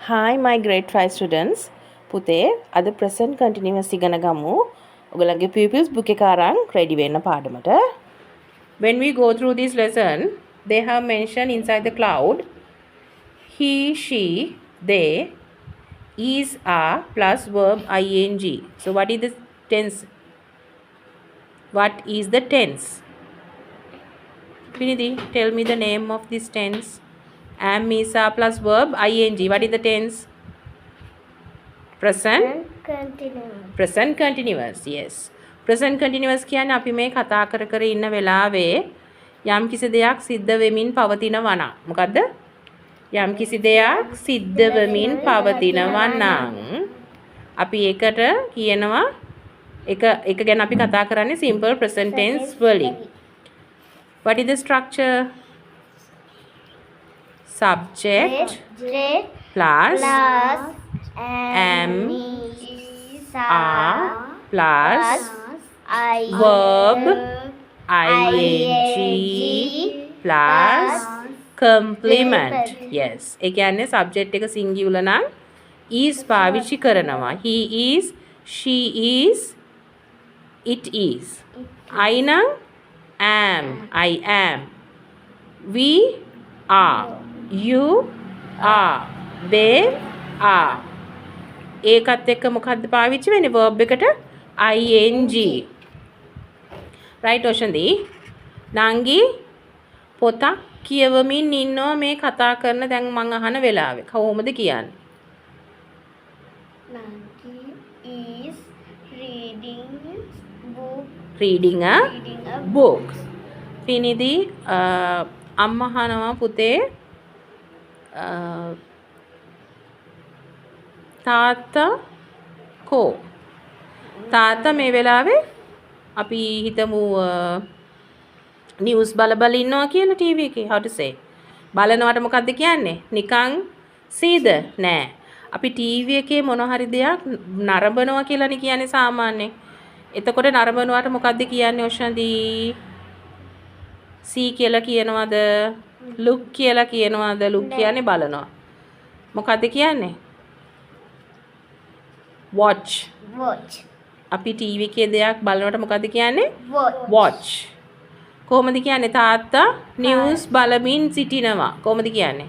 Hi my grade 5 students. පුතේ අද present continuous ඉගෙන ගමු. ඔයගලගේ pupils book එක අරන් ready වෙන්න පාඩමට. When we go through this lesson, they have mentioned inside the cloud he, she, they, is, are plus verb ing. So what is the tense? What is the tense? Vinidhi, tell me the name of this tense. Am, is, are plus verb ing. What is the tense? present continuous. Yes. present continuous කියන්නේ අපි මේ කතා කර ඉන්න වෙලාවේ යම් කිසි දෙයක් සිද්ධ වෙමින් පවතිනවා නම් මොකද්ද? යම් කිසි දෙයක් සිද්ධ වෙමින් පවතිනවා නම් අපි ඒකට කියනවා එක ගැන අපි කතා කරන්නේ simple present tense වලින්. What is the structure? Subject plus am, are plus verb ing plus complement. Yes. ඒ කියන්නේ subject එක singular නම් is පාවිච්චි කරනවා. He is, she is, it is. I නම් am, I am. We are, you are, they are. ඒකත් එක්ක මොකද්ද පාවිච්චි වෙන්නේ verb එකට ing. right ඔෂන්දි නංගි පොතක් කියවමින් ඉන්නවා මේ කතා කරන දැන් මං අහන වෙලාවේ කොහොමද කියන්නේ? Nagi is reading a book. පිනිදි අම්මා අහනවා පුතේ තාත්තා කෝ? තාත්තා මේ වෙලාවේ අපි හිතමු නිවුස් බල ඉන්නවා කියලා ටීවී එකේ. how to say? බලනවට මොකද්ද කියන්නේ? නිකන් සීද නෑ. අපි ටීවී එකේ මොන හරි දෙයක් නරඹනවා කියලානේ කියන්නේ සාමාන්‍යයෙන්. එතකොට නරඹනවට මොකද්ද කියන්නේ ඔෂන්දි? see කියලා කියනවද? look කියලා කියනවද? look කියන්නේ බලනවා. මොකද්ද කියන්නේ? watch. අපි ටීවී එකේ දෙයක් බලනකොට මොකද්ද කියන්නේ? watch. කොහොමද කියන්නේ? තාත්තා නිවුස් බලමින් සිටිනවා. කොහොමද කියන්නේ?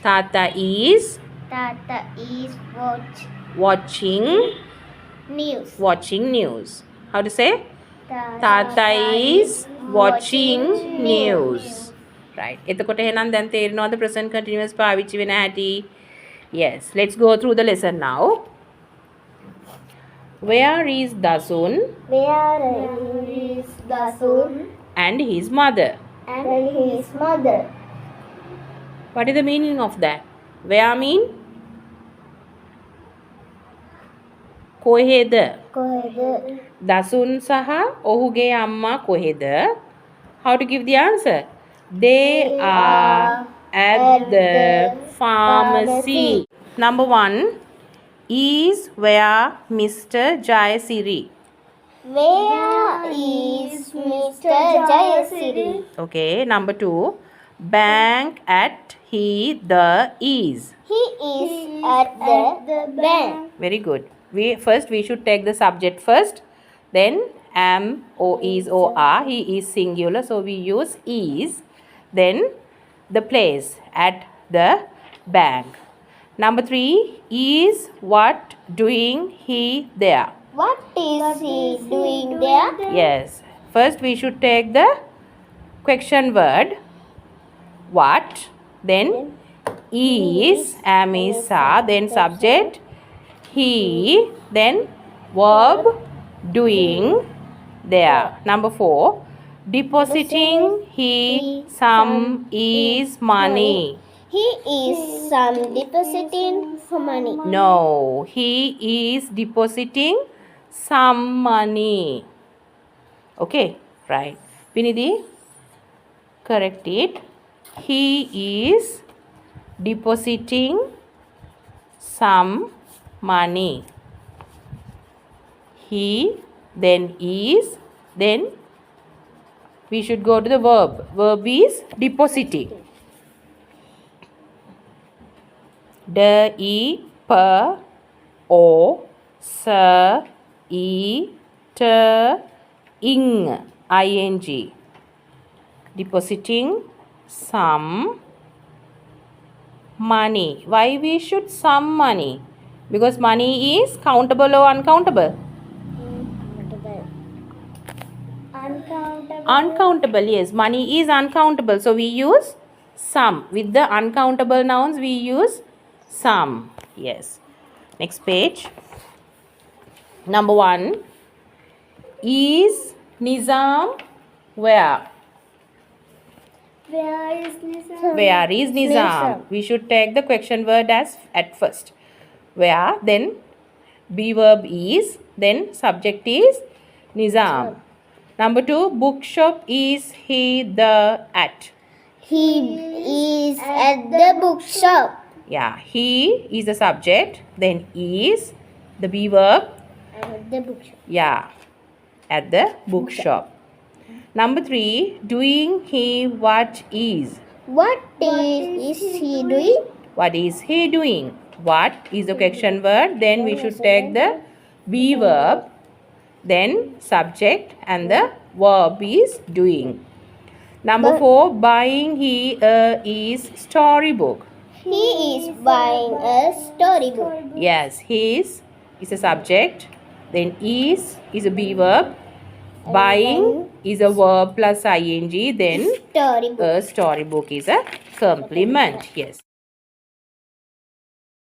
Tata is watching news. How to say? Tata is watching news. Right. එතකොට එහෙනම් දැන් තේරෙනවද present continuous පාවිච්චි වෙන හැටි? Yes. Let's go through the lesson now. Where is Dasun and his mother? What is the meaning of that? Where mean? කොහෙද? දසුන් සහ ඔහුගේ අම්මා කොහෙද? How to give the answer? They are at the pharmacy. Number 1 is where Mr. Jayasiri. Where is Mr. Jayasiri? Okay. Number 2 bank at the is. He is at the bank. Very good. We should take the subject first, then am, or is, or are. He is singular, so we use is. Then the place at the bank. Number 3 is what doing he there. What is he doing there? Yes. First we should take the question word what, then is, am, is, are, then subject he, then verb doing there. Number 4 depositing he some is money. He is depositing money. No, he is depositing some money. Okay, right. Vinidhi, correct it. He is depositing some money. He, then is, then we should go to the verb. Verb is depositing. D E P O S E T ing ing. Depositing some money. Why we should some money? Because money is countable or uncountable? Uncountable. Uncountable, yes. Money is uncountable. So we use some. With the uncountable nouns, we use some. Yes. Next page. Number 1. Is Nizam where? Where is Nizam? Where is Nizam? Nizam. We should take the question word as at first. Where, then be verb is, then subject is Nizam. Number 2, bookshop is he the at? He is at the bookshop. Yeah, he is the subject, then is the be verb. At the bookshop. Yeah, at the bookshop. Number 3, doing he what is? What is he doing? What is he doing? What is the question word? Then we should take the be verb, then subject, and the verb is doing. Number 4, buying he is storybook. He is buying a storybook. Yes, his is a subject, then is a be verb, buying is a verb plus ing, then Storybook. a storybook is a complement. Yes.